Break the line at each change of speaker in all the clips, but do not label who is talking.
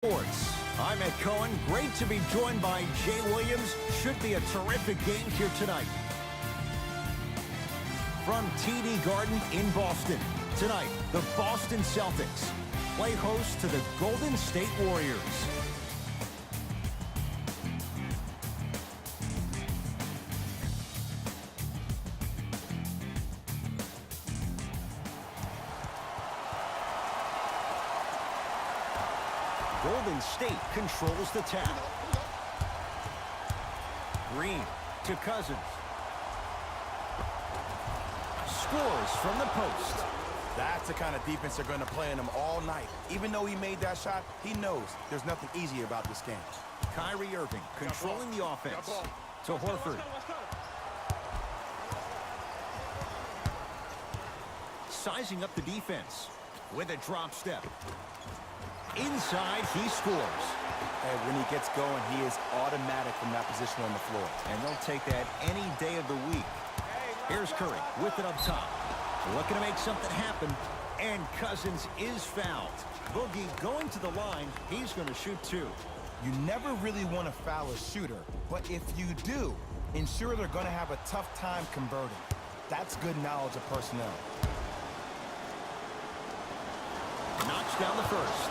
Sports. I'm Ed Cohen. Great to be joined by Jay Williams. Should be a terrific game here tonight. From TD Garden in Boston. Tonight, the Boston Celtics play host to the Golden State Warriors. Golden State controls the tap. Green to Cousins. Scores from the post.
That's the kind of defense they're going to play in him all night. Even though he made that shot, he knows there's nothing easy about this game.
Kyrie Irving controlling the offense. To Horford. Sizing up the defense with a drop step. Inside, he scores.
And when he gets going, he is automatic from that position on the floor.
And they'll take that any day of the week. Here's Curry with it up top. Looking to make something happen. And Cousins is fouled. Boogie going to the line. He's going to shoot two.
You never really want to foul a shooter, but if you do, ensure they're going to have a tough time converting. That's good knowledge of personnel.
Knocks down the first.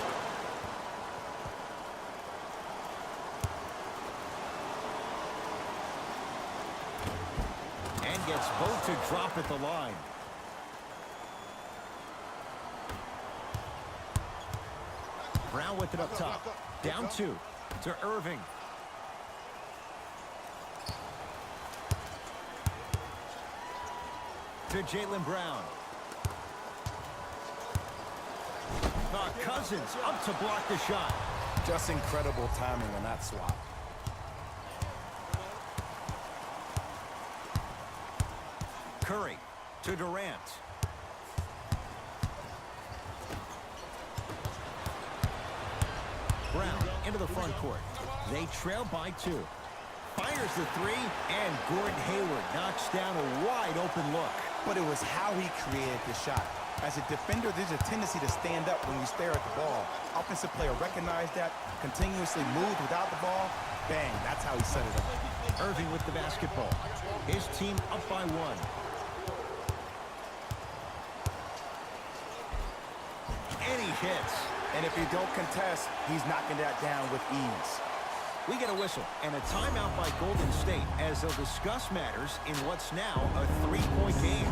And gets both to drop at the line. Brown with it up top. Down two to Irving. To Jaylen Brown. Cousins up to block the shot.
Just incredible timing on that swap.
Curry to Durant. Brown into the front court. They trail by two. Fires the three, and Gordon Hayward knocks down a wide open look.
But it was how he created the shot. As a defender, there's a tendency to stand up when you stare at the ball. Offensive player recognized that, continuously moved without the ball. Bang, that's how he set it up.
Irving with the basketball. His team up by one. And he hits.
And if you don't contest, he's knocking that down with ease.
We get a whistle and a timeout by Golden State as they'll discuss matters in what's now a three-point game.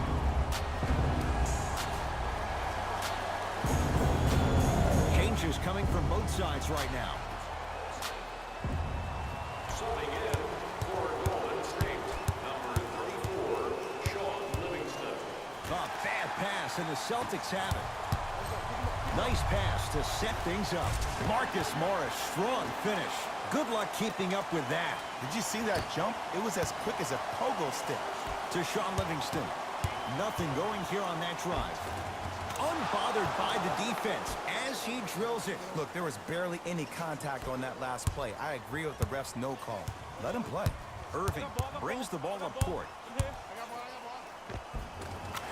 Changes coming from both sides right now.
Subbing in for Golden State, number 34, Sean Livingston.
A bad pass, and the Celtics have it. Nice pass to set things up. Marcus Morris, strong finish. Good luck keeping up with that.
Did you see that jump? It was as quick as a pogo stick.
To Sean Livingston. Nothing going here on that drive. Unbothered by the defense as he drills it.
Look, there was barely any contact on that last play. I agree with the ref's no call. Let him play.
Irving brings the ball up court.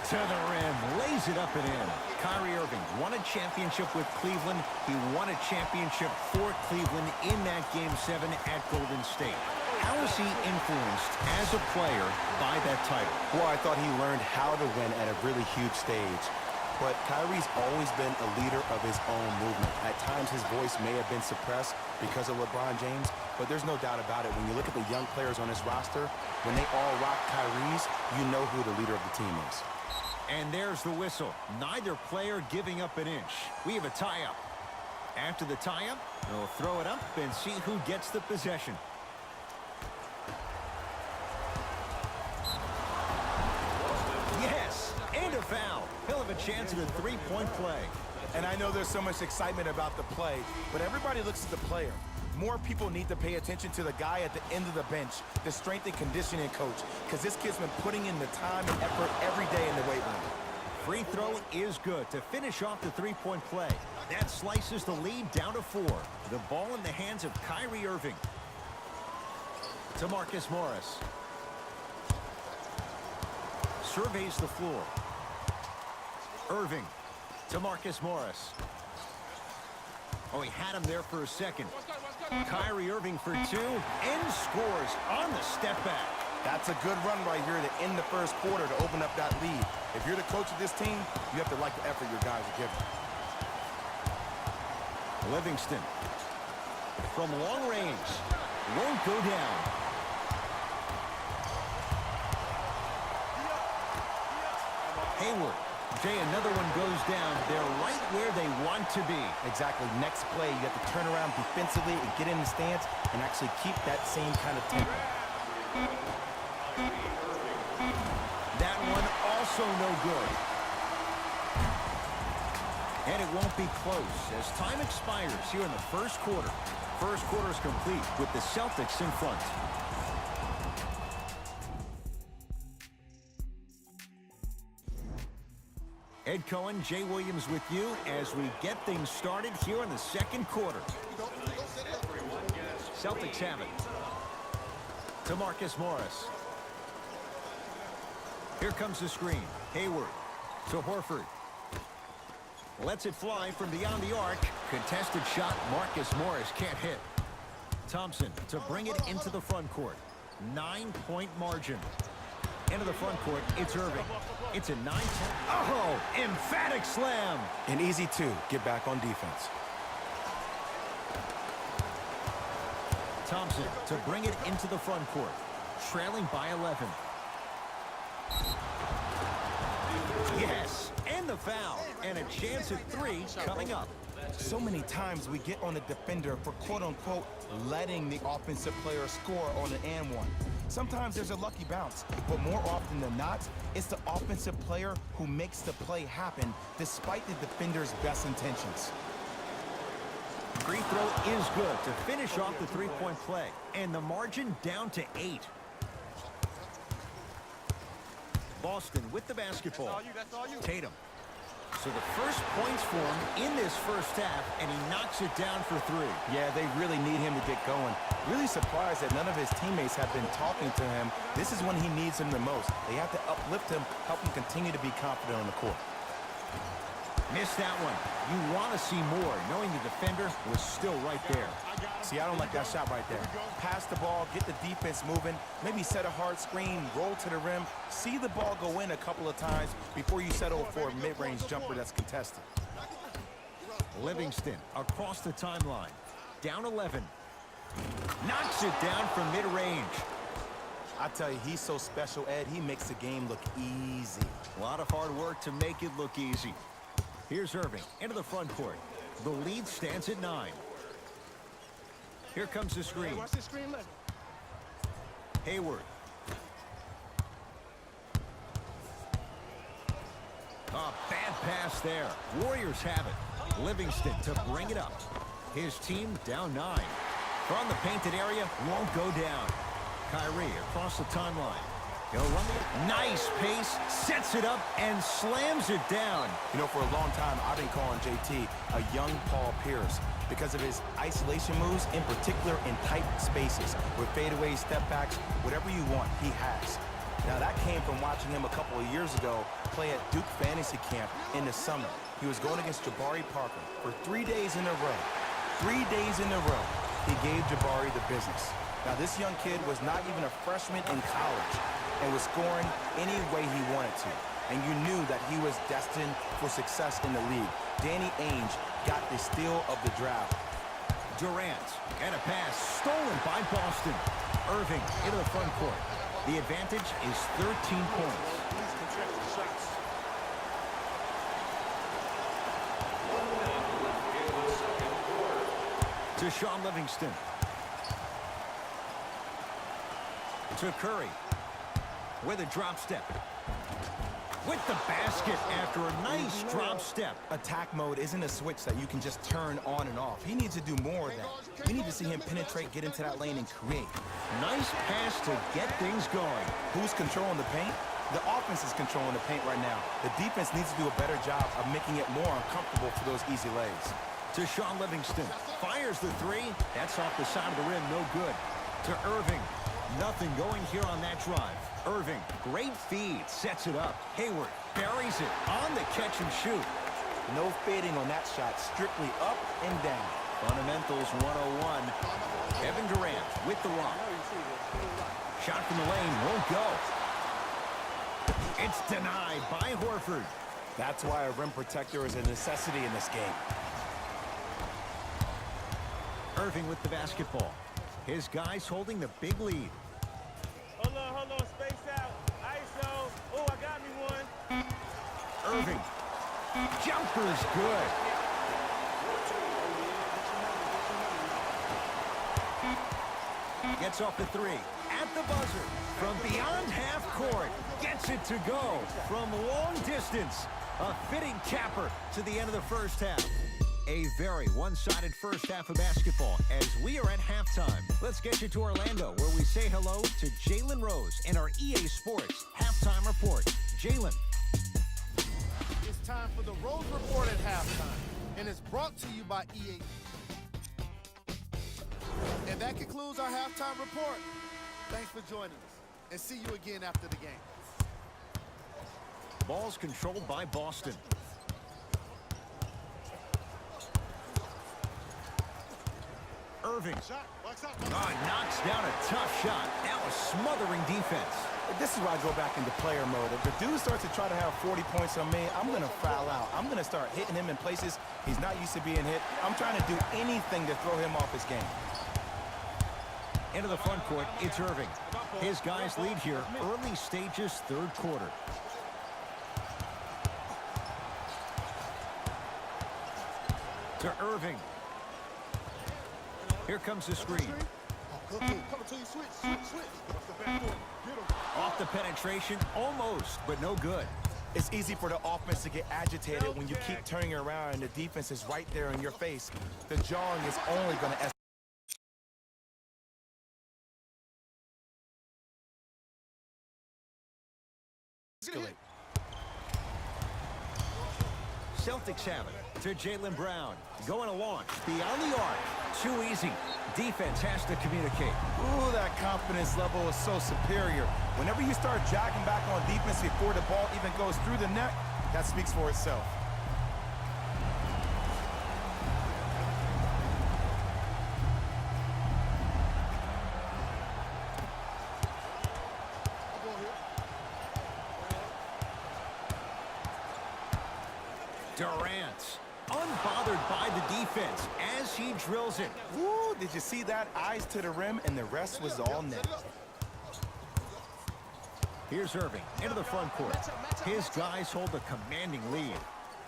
To the rim, lays it up and in. Kyrie Irving won a championship with Cleveland. He won a championship for Cleveland in that Game 7 at Golden State. How is he influenced as a player by that title?
Well, I thought he learned how to win at a really huge stage. But Kyrie's always been a leader of his own movement. At times, his voice may have been suppressed because of LeBron James, but there's no doubt about it. When you look at the young players on his roster, when they all rock Kyrie's, you know who the leader of the team is.
And there's the whistle. Neither player giving up an inch. We have a tie-up. After the tie-up, they'll throw it up and see who gets the possession. Yes, and a foul. He'll have a chance at a three-point play.
And I know there's so much excitement about the play, but everybody looks at the player. More people need to pay attention to the guy at the end of the bench, the strength and conditioning coach, because this kid's been putting in the time and effort every day in the weight room.
Free throw is good to finish off the three-point play. That slices the lead down to 4. The ball in the hands of Kyrie Irving. To Marcus Morris. Surveys the floor. Irving to Marcus Morris. Oh, he had him there for a second. Kyrie Irving for two and scores on the step back.
That's a good run right here to end the first quarter to open up that lead. If you're the coach of this team, you have to like the effort your guys are giving.
Livingston from long range. Won't go down. Hayward. Jay, another one goes down. They're right where they want to be.
Exactly. Next play, you have to turn around defensively and get in the stance and actually keep that same kind of tempo.
That one also no good. And it won't be close as time expires here in the first quarter. First quarter is complete with the Celtics in front. Ed Cohen, Jay Williams with you as we get things started here in the second quarter. Celtics have it. To Marcus Morris. Here comes the screen. Hayward to Horford. Lets it fly from beyond the arc. Contested shot. Marcus Morris can't hit. Thompson to bring it into the front court. 9-point margin. Into the front court, it's Irving. It's a 9-10. Oh, emphatic slam.
An easy two. Get back on defense.
Thompson to bring it into the front court. Trailing by 11. Yes, and the foul. And a chance at three coming up.
So many times we get on the defender for quote-unquote letting the offensive player score on an and one. Sometimes there's a lucky bounce, but more often than not, it's the offensive player who makes the play happen despite the defender's best intentions.
Free throw is good to finish off the three-point play. And the margin down to 8. Boston with the basketball. Tatum. So the first points for him in this first half, and he knocks it down for 3.
Yeah, they really need him to get going. Really surprised that none of his teammates have been talking to him. This is when he needs him the most. They have to uplift him, help him continue to be confident on the court.
Missed that one. You want to see more, knowing the defender was still right there.
See, I don't like that shot right there. Pass the ball, get the defense moving, maybe set a hard screen, roll to the rim, see the ball go in a couple of times before you settle for a mid-range jumper that's contested.
Livingston across the timeline. Down 11. Knocks it down from mid-range.
I tell you, he's so special, Ed. He makes the game look easy.
A lot of hard work to make it look easy. Here's Irving into the front court. The lead stands at 9. Here comes the screen.
Watch the screen, look.
Hayward. A bad pass there. Warriors have it. Livingston to bring it up. His team down 9. From the painted area, won't go down. Kyrie across the timeline. He'll run the nice pace, sets it up, and slams it down.
You know, for a long time, I've been calling JT a young Paul Pierce because of his isolation moves, in particular in tight spaces, with fadeaways, step backs, whatever you want, he has. Now, that came from watching him a couple of years ago play at Duke Fantasy Camp in the summer. He was going against Jabari Parker for 3 days in a row. 3 days in a row, he gave Jabari the business. Now, this young kid was not even a freshman in college and was scoring any way he wanted to. And you knew that he was destined for success in the league. Danny Ainge got the steal of the draft.
Durant, and a pass stolen by Boston. Irving into the front court. The advantage is 13 points. To Sean Livingston. To Curry. With a drop step. With the basket after a nice drop step.
Attack mode isn't a switch that you can just turn on and off. He needs to do more of that. We need to see him penetrate, get into that lane, and create.
Nice pass to get things going.
Who's controlling the paint? The offense is controlling the paint right now. The defense needs to do a better job of making it more uncomfortable for those easy lays.
To Sean Livingston. Fires the 3. That's off the side of the rim. No good. To Irving. Nothing going here on that drive. Irving, great feed, sets it up. Hayward buries it on the catch and shoot.
No fading on that shot, strictly up and down.
Fundamentals 101. Kevin Durant with the rock. Shot from the lane won't go. It's denied by Horford.
That's why a rim protector is a necessity in this game.
Irving with the basketball. His guys holding the big lead.
Hold on, space out. ISO. Oh, I got me one.
Irving. Jumper's good. Gets off the three. At the buzzer. From beyond half court. Gets it to go. From long distance. A fitting capper to the end of the first half. A very one-sided first half of basketball as we are at halftime. Let's get you to Orlando, where we say hello to Jalen Rose and our EA Sports Halftime Report. Jalen.
It's time for the Rose Report at halftime, and it's brought to you by EA. And that concludes our halftime report. Thanks for joining us, and see you again after the game.
Ball's controlled by Boston. Irving. Knocks down a tough shot. That was smothering defense.
This is why I go back into player mode. If the dude starts to try to have 40 points on me, I'm going to foul out. I'm going to start hitting him in places he's not used to being hit. I'm trying to do anything to throw him off his game.
Into the front court, it's Irving. His guys lead here, early stages, third quarter. To Irving. Here comes the screen. Off the penetration, almost, but no good.
It's easy for the offense to get agitated when you keep turning around and the defense is right there in your face. The jawing is only going to escalate.
Celtics have it to Jaylen Brown. Going to launch beyond the arc. Too easy. Defense has to communicate.
Ooh, that confidence level is so superior. Whenever you start jogging back on defense before the ball even goes through the net, that speaks for itself.
Durant, unbothered by the defense as he drills it.
Ooh, did you see that? Eyes to the rim, and the rest was all net.
Here's Irving into the front court. His guys hold a commanding lead.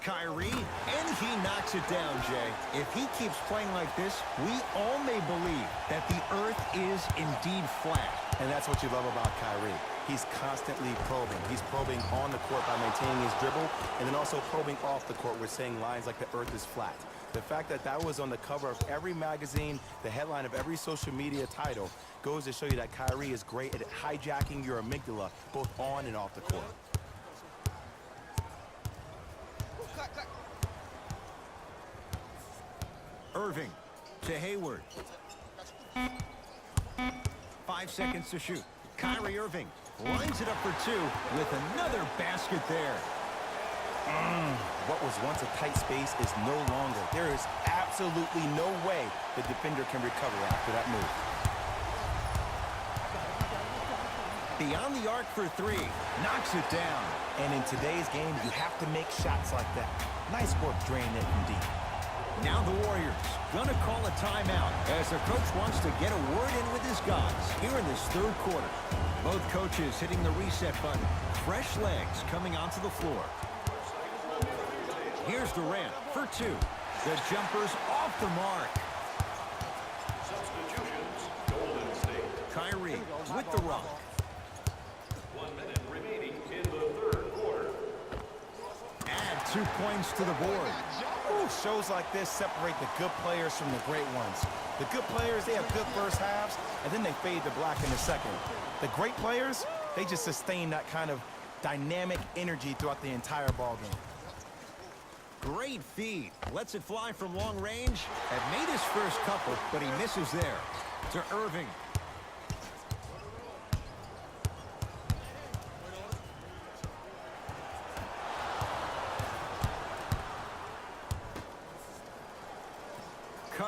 Kyrie, and he knocks it down, Jay. If he keeps playing like this, we all may believe that the earth is indeed flat.
And that's what you love about Kyrie. He's constantly probing. He's probing on the court by maintaining his dribble, and then also probing off the court with saying lines like the earth is flat. The fact that that was on the cover of every magazine, the headline of every social media title, goes to show you that Kyrie is great at hijacking your amygdala, both on and off the court.
Irving to Hayward. 5 seconds to shoot. Kyrie Irving lines it up for two with another basket there.
What was once a tight space is no longer. There is absolutely no way the defender can recover after that move.
Beyond the arc for three. Knocks it down.
And in today's game, you have to make shots like that. Nice work draining it from deep.
Now the Warriors gonna call a timeout as the coach wants to get a word in with his guys here in this third quarter. Both coaches hitting the reset button. Fresh legs coming onto the floor. Here's Durant for two. The jumper's off the mark.
Substitutions, Golden State.
Kyrie with the rock.
1 minute remaining in the third quarter.
Add 2 points to the board.
Ooh, shows like this separate the good players from the great ones. The good players, they have good first halves, and then they fade to black in the second. The great players, they just sustain that kind of dynamic energy throughout the entire ballgame.
Great feed. Lets it fly from long range. Had made his first couple, but he misses there. To Irving.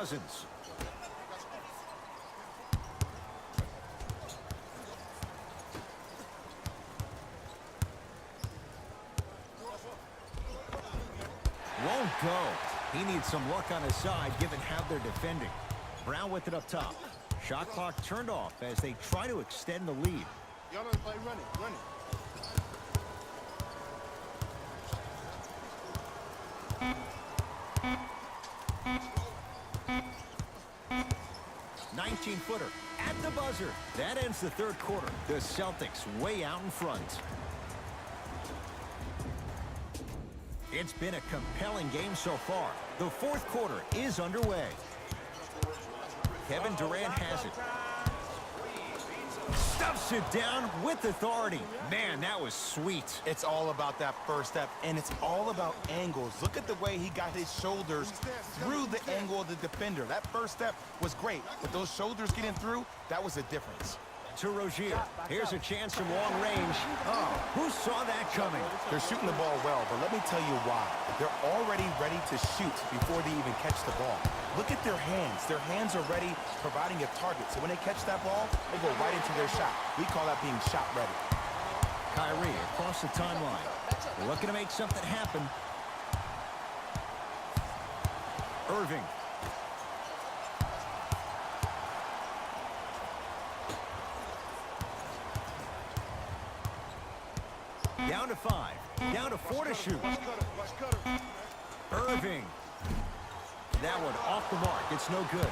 Cousins. Won't go. He needs some luck on his side, given how they're defending. Brown with it up top. Shot clock turned off as they try to extend the lead.
Y'all don't play running, running.
19-footer at the buzzer. That ends the third quarter. The Celtics way out in front. It's been a compelling game so far. The fourth quarter is underway. Kevin Durant has it. Stuffs it down with authority. Man, that was sweet.
It's all about that first step, and it's all about angles. Look at the way he got his shoulders through the angle of the defender. That first step was great, but those shoulders getting through, that was a difference.
To Rozier. Here's a chance from long range. Oh, who saw that coming?
They're shooting the ball well, but let me tell you why. They're already ready to shoot before they even catch the ball. Look at their hands. Their hands are ready, providing a target. So when they catch that ball, they go right into their shot. We call that being shot ready.
Kyrie across the timeline. Looking to make something happen. Irving. Down to 5. Down to 4 to shoot. Irving. That one off the mark. It's no good.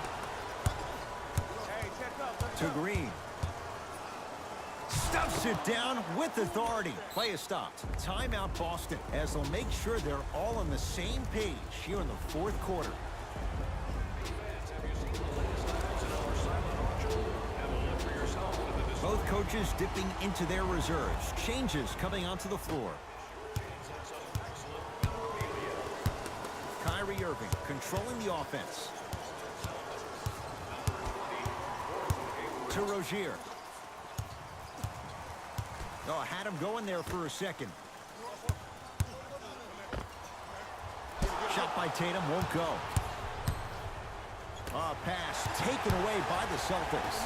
To Green. Stuffs it down with authority. Play is stopped. Timeout Boston as they'll make sure they're all on the same page here in the fourth quarter. Both coaches dipping into their reserves. Changes coming onto the floor. Kyrie Irving controlling the offense. To Rozier. Oh, had him going there for a second. Shot by Tatum won't go. Pass taken away by the Celtics.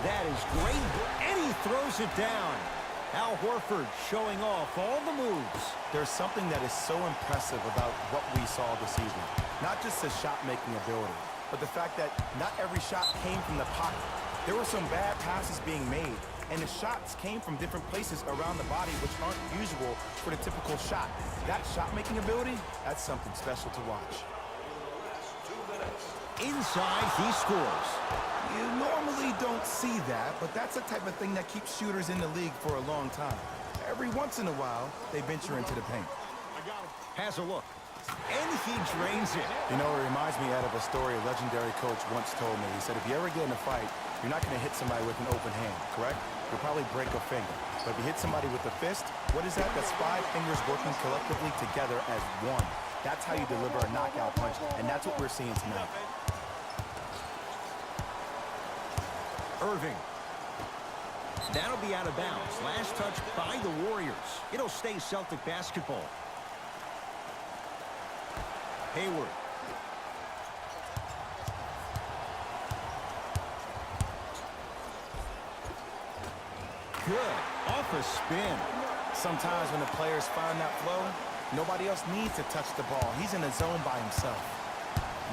That is great, and he throws it down. Al Horford showing off all the moves.
There's something that is so impressive about what we saw this evening. Not just the shot-making ability, but the fact that not every shot came from the pocket. There were some bad passes being made, and the shots came from different places around the body, which aren't usual for the typical shot. That shot-making ability, that's something special to watch.
Inside, he scores.
You normally don't see that, but that's the type of thing that keeps shooters in the league for a long time. Every once in a while, they venture into the paint.
Has a look, and he drains it.
You know, it reminds me of a story a legendary coach once told me. He said, if you ever get in a fight, you're not going to hit somebody with an open hand, correct? You'll probably break a finger. But if you hit somebody with a fist, what is that? That's 5 fingers working collectively together as one. That's how you deliver a knockout punch, and that's what we're seeing tonight.
Irving. That'll be out of bounds. Last touch by the Warriors. It'll stay Celtic basketball. Hayward. Good. Off a spin.
Sometimes when the players find that flow, nobody else needs to touch the ball. He's in a zone by himself.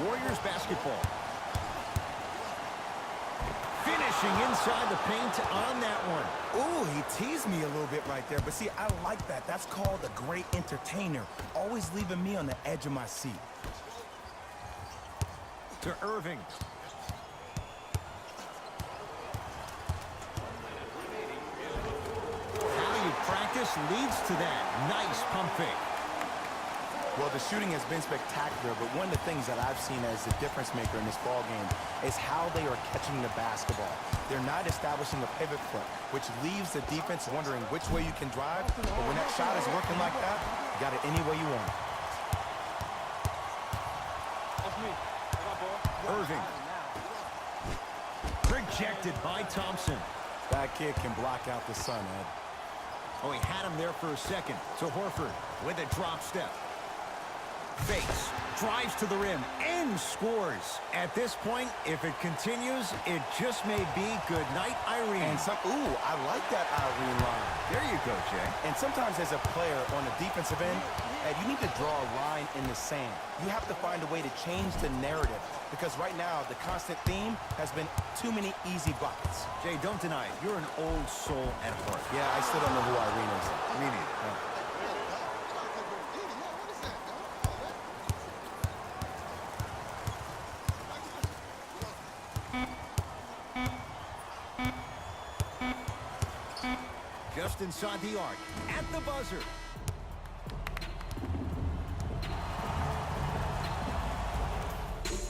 Warriors basketball. Finishing inside the paint on that one.
Ooh, he teased me a little bit right there. But see, I like that. That's called a great entertainer. Always leaving me on the edge of my seat.
To Irving. How you practice leads to that. Nice pump fake.
Well, the shooting has been spectacular, but one of the things that I've seen as the difference maker in this ball game is how they are catching the basketball. They're not establishing a pivot foot, which leaves the defense wondering which way you can drive, but when that shot is working like that, you got it any way you want.
Irving. Rejected by Thompson.
That kid can block out the sun, Ed.
Oh, he had him there for a second. To Horford with a drop step. Fakes, drives to the rim, and scores. At this point, if it continues, it just may be good night, Irene.
And I like that Irene line.
There you go, Jay.
And sometimes as a player on the defensive end, Ed, you need to draw a line in the sand. You have to find a way to change the narrative because right now the constant theme has been too many easy buckets.
Jay, don't deny it. You're an old soul at heart.
Yeah, I still don't know who Irene is.
Me neither. Just inside the arc, at the buzzer.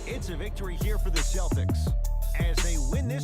It's a victory here for the Celtics as they win this.